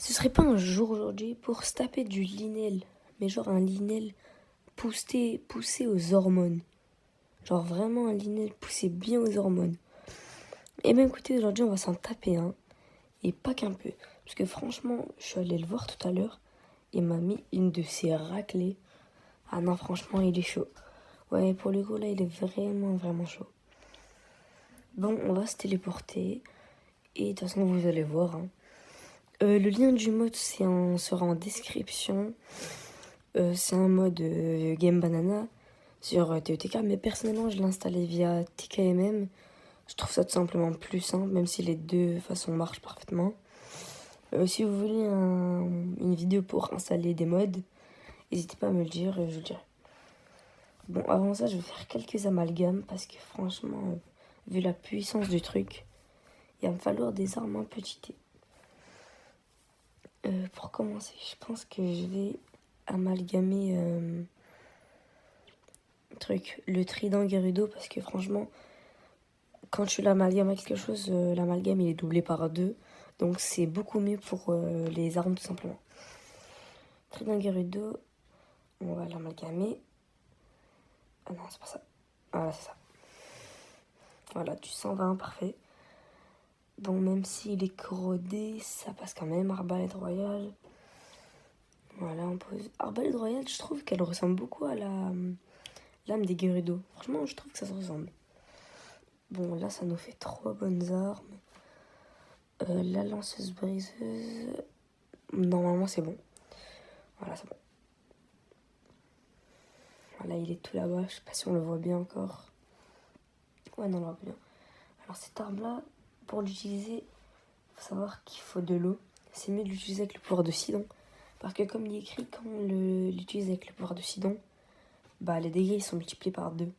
Ce serait pas un jour aujourd'hui pour se taper du Linel, mais genre un Linel poussé aux hormones. Genre vraiment un Linel poussé bien aux hormones. Et même écoutez, aujourd'hui on va s'en taper un. Et pas qu'un peu. Parce que franchement, je suis allée le voir tout à l'heure. Il m'a mis une de ses raclées. Ah non, franchement, il est chaud. Ouais, pour le coup, là, il est vraiment chaud. Bon, on va se téléporter. Et de toute façon, vous allez voir. Le lien du mode sera en description. C'est un mode Game Banana sur TETK. Mais personnellement, je l'ai installé via TKMM. Je trouve ça tout simplement plus simple, même si les deux façons marchent parfaitement. Si vous voulez une vidéo pour installer des mods, n'hésitez pas à me le dire, je vous le dirai. Bon, avant ça, je vais faire quelques amalgames parce que franchement, vu la puissance du truc, il va me falloir des armes un peu cheatées. Pour commencer, je pense que je vais amalgamer le trident Gerudo parce que franchement, quand tu l'amalgames à quelque chose, l'amalgame il est doublé par 2. Donc c'est beaucoup mieux pour les armes tout simplement. Trident Gerudo, on va l'amalgamer. Ah non, c'est pas ça. Voilà, c'est ça. Voilà, du 120, parfait. Bon, même s'il est corrodé, ça passe quand même. Arbalète royale. Voilà, on pose. Arbalète royale, je trouve qu'elle ressemble beaucoup à la lame des Gerudo. Franchement, je trouve que ça se ressemble. Bon, là, ça nous fait 3 bonnes armes. La lanceuse briseuse. Normalement, c'est bon. Voilà, c'est bon. Voilà, il est tout là-bas. Je sais pas si on le voit bien encore. Ouais, non, on le voit bien. Alors, cette arme-là, pour l'utiliser, il faut savoir qu'il faut de l'eau. C'est mieux de l'utiliser avec le pouvoir de Sidon. Parce que comme il est écrit, quand on l'utilise avec le pouvoir de Sidon, bah les dégâts ils sont multipliés par 2.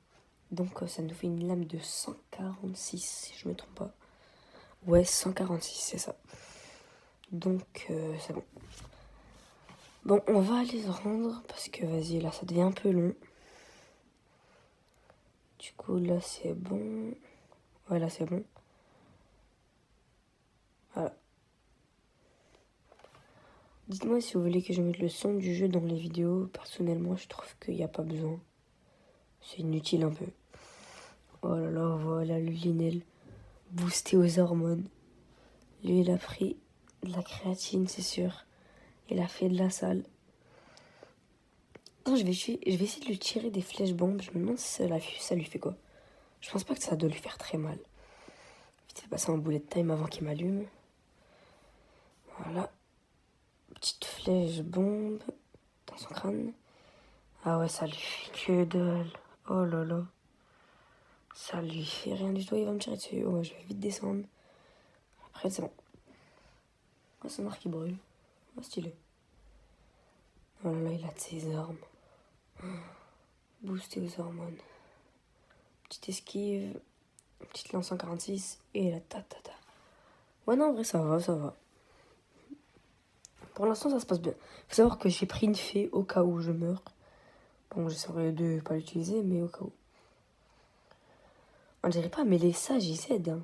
Donc ça nous fait une lame de 146, si je me trompe pas. Ouais, 146, c'est ça. Donc c'est bon. Bon, on va aller se rendre, parce que vas-y, là ça devient un peu long. Du coup, là c'est bon. Ouais, là c'est bon. Voilà. Dites-moi si vous voulez que je mette le son du jeu dans les vidéos. Personnellement, je trouve qu'il n'y a pas besoin. C'est inutile un peu. Oh là là, voilà le Linel. Boosté aux hormones. Lui, il a pris de la créatine, c'est sûr. Il a fait de la salle. Attends, je vais essayer de lui tirer des flèches bombes. Je me demande si ça lui fait quoi. Je pense pas que ça doit lui faire très mal. Vite fait passer un bullet time avant qu'il m'allume. Voilà. Petite flèche bombe dans son crâne. Ah ouais, ça lui fait que dalle. Oh là là. Ça lui fait rien du tout. Il va me tirer dessus. Ouais, je vais vite descendre. Après, c'est bon. Oh, son arc qui brûle. Oh, stylé. Oh là là, il a de ses armes. Boosté aux hormones. Petite esquive. Petite lance 146. Et la ta. Ouais, non, en vrai, ça va. Pour l'instant, ça se passe bien. Faut savoir que j'ai pris une fée au cas où je meurs. Bon, j'essaierai de pas l'utiliser, mais au cas où. On dirait pas, mais les sages, ils aident. Hein.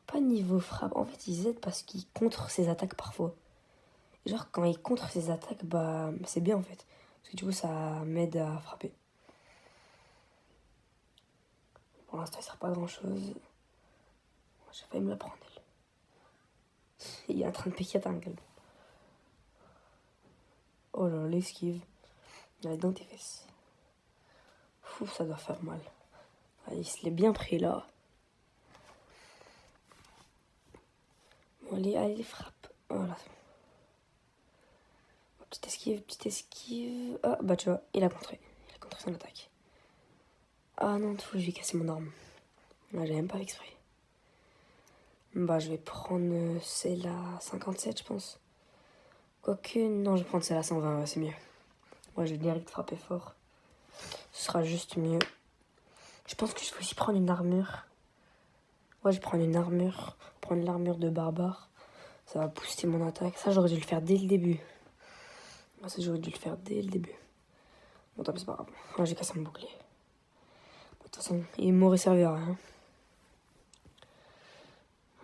Pas niveau frappe. En fait, ils aident parce qu'ils contrent ses attaques parfois. Et genre, quand ils contrent ses attaques, bah, c'est bien en fait. Parce que du coup, ça m'aide à frapper. Pour l'instant, il sert pas à grand chose. J'ai failli me la prendre, elle. Il est en train de piquer à un gueule. Oh là, l'esquive. Elle est dans tes fesses. Fou, ça doit faire mal. Ah, il se l'est bien pris là. Bon, allez, frappe. Voilà, c'est bon. Petite esquive. Ah, bah tu vois, il a contré. Il a contré son attaque. Ah non, tout, je vais casser mon arme. Là, j'ai même pas exprès. Bah, je vais prendre celle à 57, je pense. Quoique, non, je vais prendre celle à 120, ouais, c'est mieux. Moi, je vais direct frapper fort. Ce sera juste mieux. Je pense que je vais aussi prendre une armure. Ouais, je vais prendre une armure. Prendre l'armure de barbare. Ça va booster mon attaque. Ça, j'aurais dû le faire dès le début. Ça, j'aurais dû le faire dès le début. Bon, tant pis, c'est pas grave. Ouais, j'ai cassé mon bouclier. De toute façon, il m'aurait servi à rien.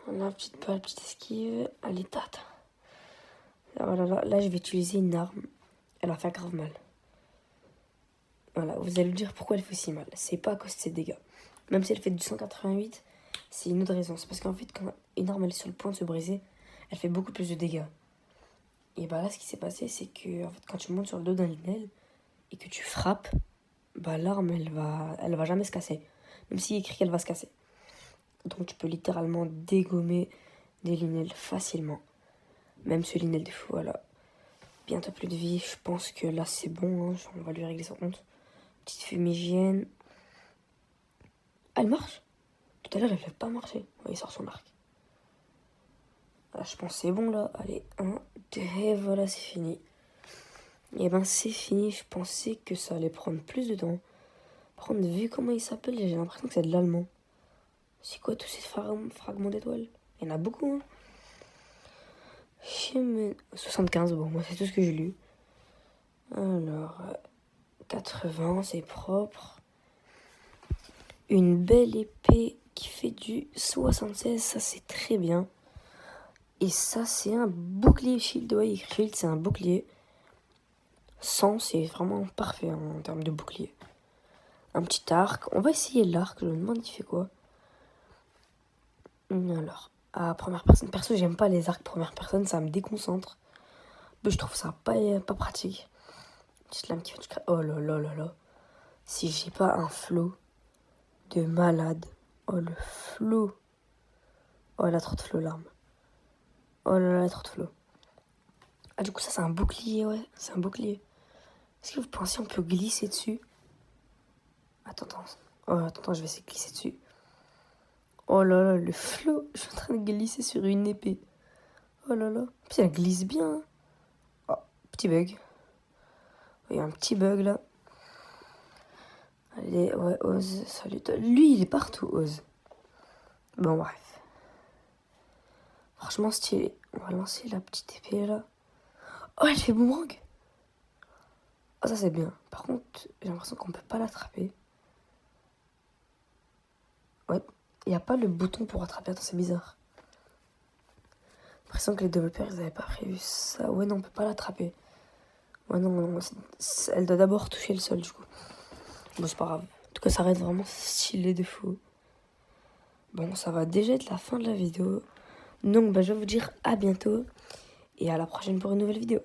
Voilà, petite balle, petite esquive. Allez, tata. Là, je vais utiliser une arme. Elle va faire grave mal. Voilà, vous allez me dire pourquoi elle fait si mal. C'est pas à cause de ses dégâts. Même si elle fait du 188, c'est une autre raison. C'est parce qu'en fait, quand une arme elle est sur le point de se briser, elle fait beaucoup plus de dégâts. Et bah là, ce qui s'est passé, c'est que en fait, quand tu montes sur le dos d'un Linel et que tu frappes, bah l'arme, elle va jamais se casser. Même s'il est écrit qu'elle va se casser. Donc tu peux littéralement dégommer des Linels facilement. Même ce Linel de fou, voilà. Bientôt plus de vie, je pense que là c'est bon, hein. On va lui régler son compte. Petite fumigène. Ah, elle marche. Tout à l'heure, elle n'avait pas marché. Ouais, il sort son arc. Là, je pense que c'est bon, là. Allez, 1, 2, et voilà, c'est fini. Et ben, c'est fini. Je pensais que ça allait prendre plus de temps. Par contre, vu comment il s'appelle, j'ai l'impression que c'est de l'allemand. C'est quoi tous ces fragments d'étoiles? Il y en a beaucoup, hein. 75, bon, moi, c'est tout ce que j'ai lu. Alors, 80, c'est propre. Une belle épée qui fait du 76, ça c'est très bien. Et ça c'est un bouclier shield, ouais, écrit shield, c'est un bouclier. 100, c'est vraiment parfait en termes de bouclier. Un petit arc, on va essayer l'arc, je me demande il fait quoi. Alors, à première personne, perso j'aime pas les arcs première personne, ça me déconcentre. Mais je trouve ça pas pratique. Petite lame qui fait du crack. Oh là là là là. Si j'ai pas un flow de malade. Oh le flow. Oh elle a trop de flow l'arme. Oh là là, trop de flow. Ah du coup ça c'est un bouclier, ouais. C'est un bouclier. Est-ce que vous pensez on peut glisser dessus? Attends. Oh attends, je vais essayer de glisser dessus. Oh là là, le flow. Je suis en train de glisser sur une épée. Oh là là. Puis elle glisse bien. Hein. Oh, petit bug. Il y a un petit bug là. Allez, ouais, Oz, salut. Lui il est partout, Oz. Bon bref. Franchement stylé. On va lancer la petite épée là. Oh elle fait boomerang. Oh ça c'est bien. Par contre, j'ai l'impression qu'on peut pas l'attraper. Ouais, il n'y a pas le bouton pour attraper. Attends, c'est bizarre. J'ai l'impression que les développeurs, ils avaient pas prévu ça. Ouais, non, on peut pas l'attraper. Ouais, non, elle doit d'abord toucher le sol, du coup. Bon, c'est pas grave. En tout cas, ça reste vraiment stylé de fou. Bon, ça va déjà être la fin de la vidéo. Donc, bah, je vais vous dire à bientôt. Et à la prochaine pour une nouvelle vidéo.